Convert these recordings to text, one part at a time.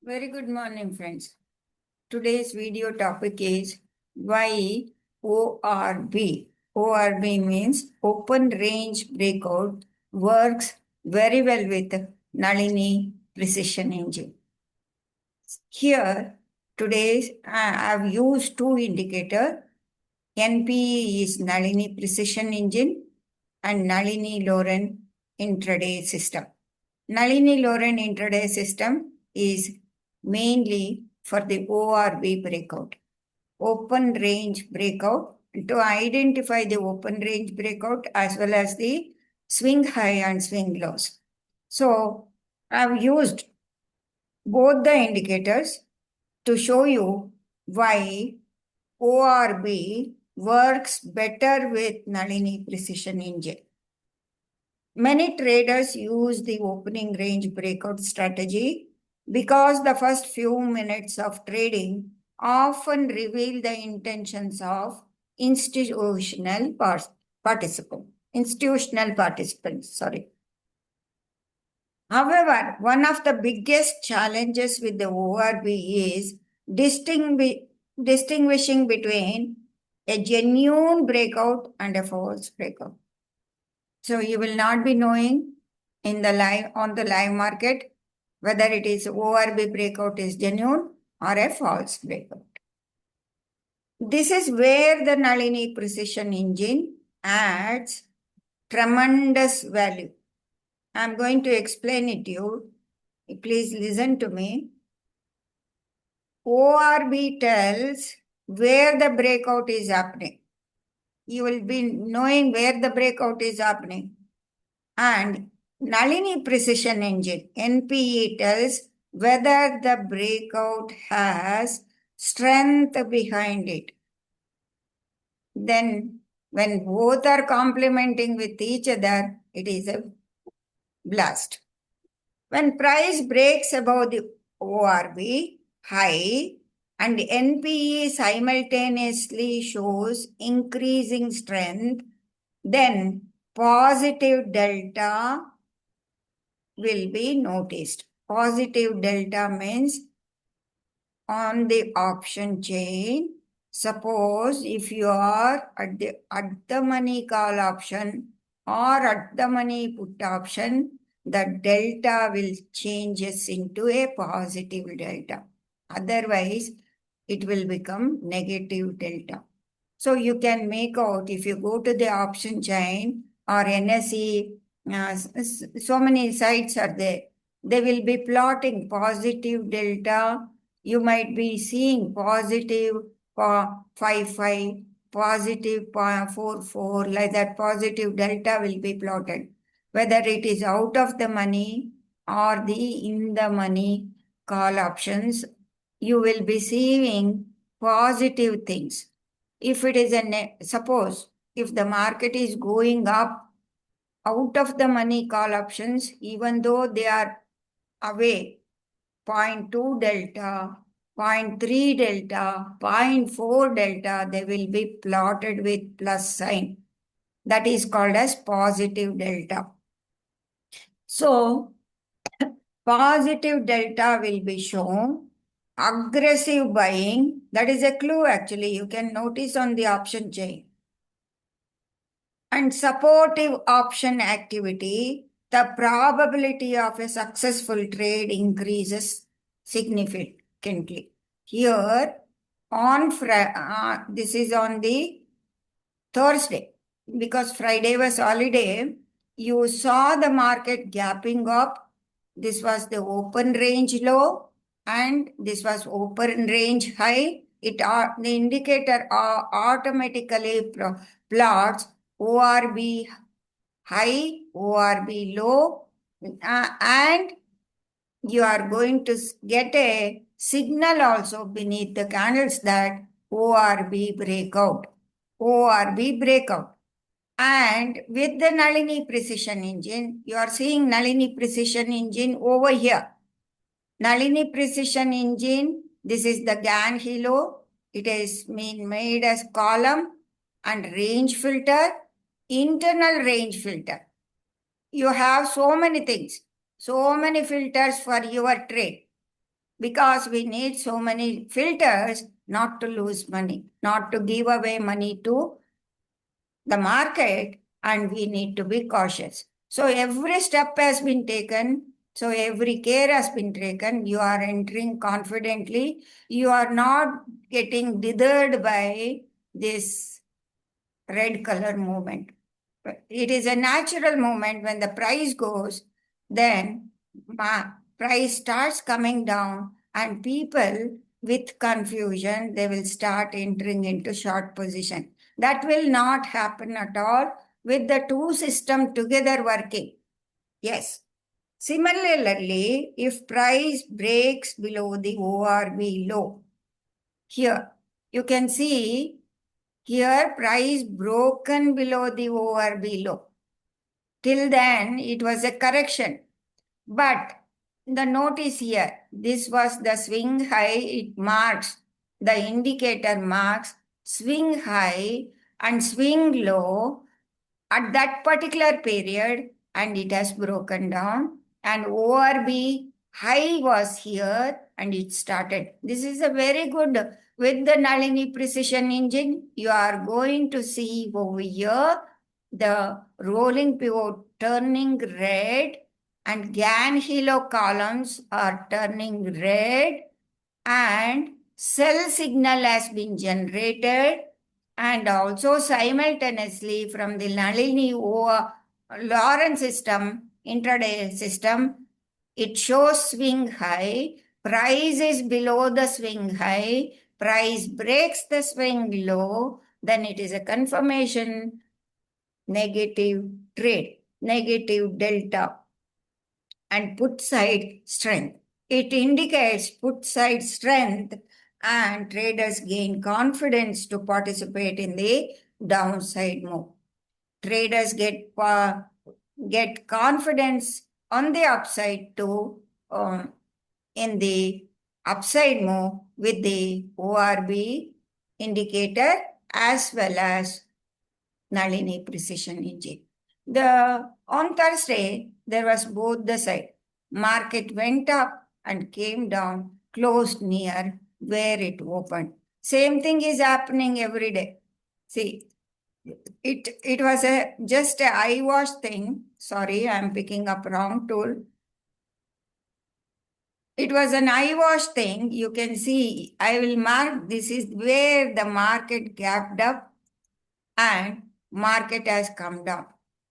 Very good morning, friends. Today's video topic is why ORB. ORB means Open Range Breakout works very well with Nalini Precision Engine. Here, today I've used two indicators. NPE is Nalini Precision Engine and Nalini Loren Intraday System. Nalini Loren Intraday System is mainly for the ORB breakout, open range breakout, to identify the open range breakout as well as the swing high and swing lows. So I've used both the indicators to show you why ORB works better with Nalini Precision Engine. Many traders use the opening range breakout strategy because the first few minutes of trading often reveal the intentions of institutional participants. However, one of the biggest challenges with the ORB is distinguishing between a genuine breakout and a false breakout. So you will not be knowing on the live market whether it is ORB breakout is genuine or a false breakout. This is where the Nalini Precision Engine adds tremendous value. I'm going to explain it to you. Please listen to me. ORB tells where the breakout is happening. You will be knowing where the breakout is happening. And Nalini Precision Engine, NPE, tells whether the breakout has strength behind it. Then, when both are complementing with each other, it is a blast. When price breaks above the ORB high and NPE simultaneously shows increasing strength, then positive delta will be noticed. Positive delta means on the option chain. Suppose if you are at the money call option or at the money put option, the delta will changes into a positive delta. Otherwise, it will become negative delta. So you can make out if you go to the option chain or NSE, so many sites are there. They will be plotting positive delta. You might be seeing positive 55, positive 44, like that positive delta will be plotted. Whether it is out of the money or the in the money call options, you will be seeing positive things. If it is suppose if the market is going up out of the money call options, even though they are away 0.2 delta, 0.3 delta, 0.4 delta, they will be plotted with plus sign. That is called as positive delta. So, positive delta will be shown. Aggressive buying, that is a clue actually. You can notice on the option chain. And supportive option activity, the probability of a successful trade increases significantly. Here, this is on the Thursday, because Friday was holiday, you saw the market gapping up. This was the open range low and this was open range high. The indicator automatically plots ORB high, ORB low, and you are going to get a signal also beneath the candles that ORB breakout. ORB breakout. And with the Nalini Precision Engine, you are seeing Nalini Precision Engine over here. Nalini Precision Engine, this is the GAN Hilo. It has been made as column and range filter, internal range filter. You have so many things, so many filters for your trade. because we need so many filters not to lose money, not to give away money to the market, and we need to be cautious. So every step has been taken. So every care has been taken. You are entering confidently. You are not getting dithered by this red color movement. It is a natural movement. When the price goes, then price starts coming down, and people with confusion, they will start entering into short position. That will not happen at all with the two systems together working. Yes. Similarly, if price breaks below the ORB low, here you can see here price broken below the ORB low. Till then, it was a correction. But the notice here, this was the swing high. It marks, the indicator marks swing high and swing low at that particular period, and it has broken down. And ORB high was here and it started. This is a very good, with the Nalini Precision Engine, you are going to see over here the rolling pivot turning red and Gann Hilo columns are turning red, and cell signal has been generated, and also simultaneously from the Nalini Loren system, intraday system, it shows swing high, price is below the swing high, price breaks the swing low, then it is a confirmation negative trade, negative delta, and put side strength. It indicates put side strength, and traders gain confidence to participate in the downside move. Traders get confidence on the upside too, in the upside move with the ORB indicator as well as Nalini Precision Engine. On Thursday, there was both the side. Market went up and came down, closed near where it opened. Same thing is happening every day. See, it was just a eye wash thing. Sorry, I'm picking up wrong tool. It was an eye wash thing. You can see, I will mark, this is where the market gapped up and market has come down.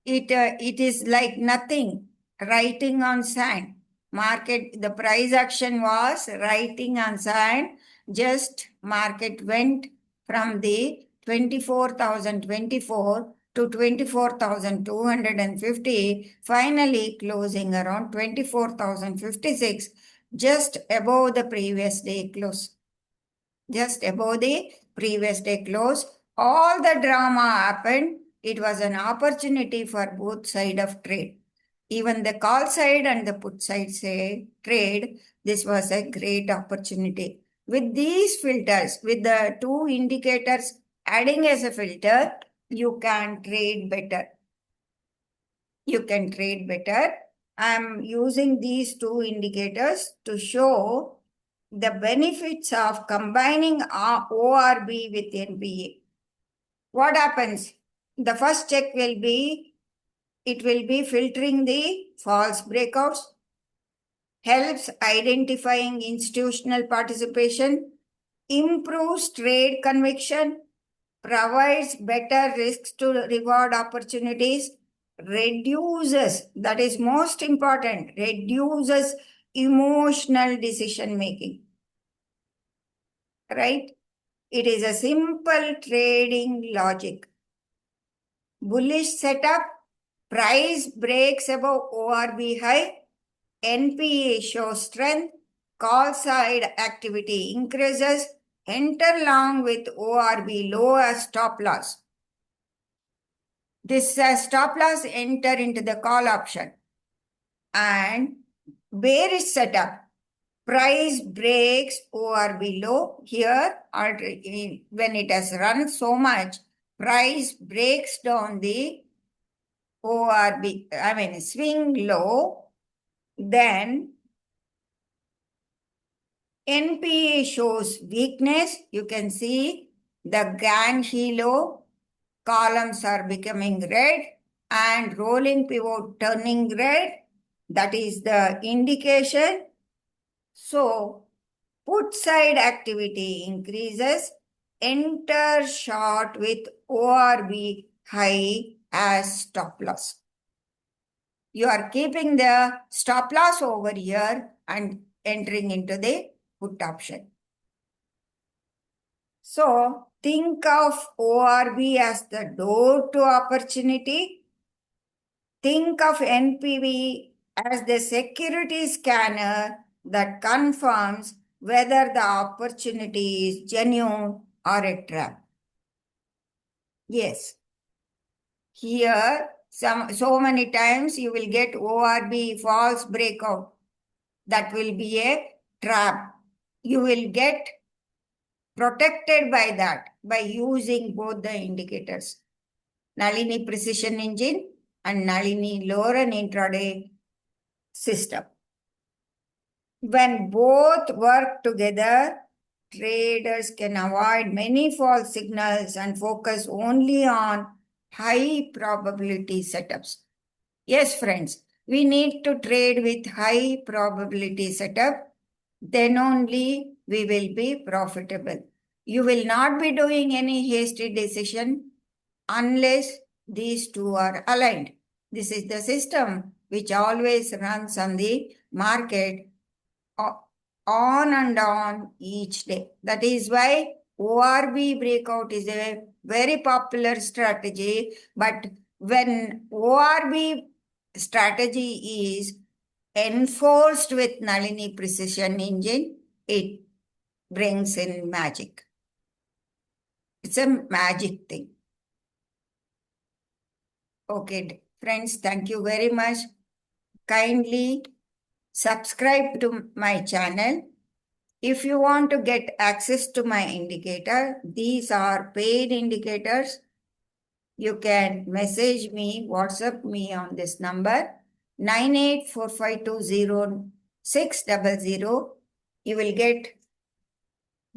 It is like nothing, writing on sand. Market, the price action was writing on sand. Just market went from the 24,024 to 24,250, finally closing around 24,056, just above the previous day close. Just above the previous day close. All the drama happened. It was an opportunity for both side of trade. Even the call side and the put side say trade, this was a great opportunity. With these filters, with the two indicators adding as a filter, you can trade better. You can trade better. I'm using these two indicators to show the benefits of combining ORB with NPA. What happens? The first check will be, it will be filtering the false breakouts, helps identifying institutional participation, improves trade conviction, provides better risks to reward opportunities, reduces, that is most important, reduces emotional decision making. Right? It is a simple trading logic. Bullish setup, price breaks above ORB high, NPA shows strength, call side activity increases, enter long with ORB low as stop loss. This stop loss enter into the call option. And bearish setup, price breaks ORB low here, or when it has run so much, price breaks down the ORB, swing low, then NPE shows weakness. You can see the gang helo columns are becoming red and rolling pivot turning red. That is the indication. So put side activity increases. Enter short with ORB high as stop loss. You are keeping the stop loss over here and entering into the put option. So think of ORB as the door to opportunity. Think of NPV as the security scanner that confirms whether the opportunity is genuine or a trap. Yes. Here, so many times you will get ORB false breakout. That will be a trap. You will get protected by that by using both the indicators, Nalini Precision Engine and Nalini Loren Intraday System. When both work together, traders can avoid many false signals and focus only on high probability setups. Yes, friends, we need to trade with high probability setup. Then only we will be profitable. You will not be doing any hasty decision unless these two are aligned. This is the system which always runs on the market on and on each day. That is why ORB breakout is a very popular strategy. But when ORB strategy is enforced with Nalini Precision Engine, it brings in magic. It's a magic thing. Okay, friends, thank you very much. Kindly subscribe to my channel. If you want to get access to my indicator, these are paid indicators. You can message me, WhatsApp me on this number 9845200600. You will get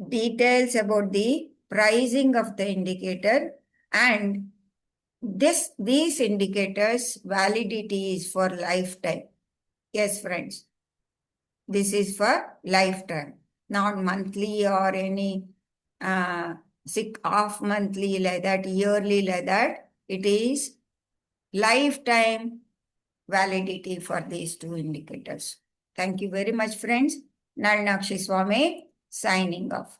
details about the pricing of the indicator, and these indicators validity is for lifetime. Yes, friends, this is for lifetime, not monthly or any half monthly like that, yearly like that. It is lifetime validity for these two indicators. Thank you very much, friends. Nalini Swami signing off.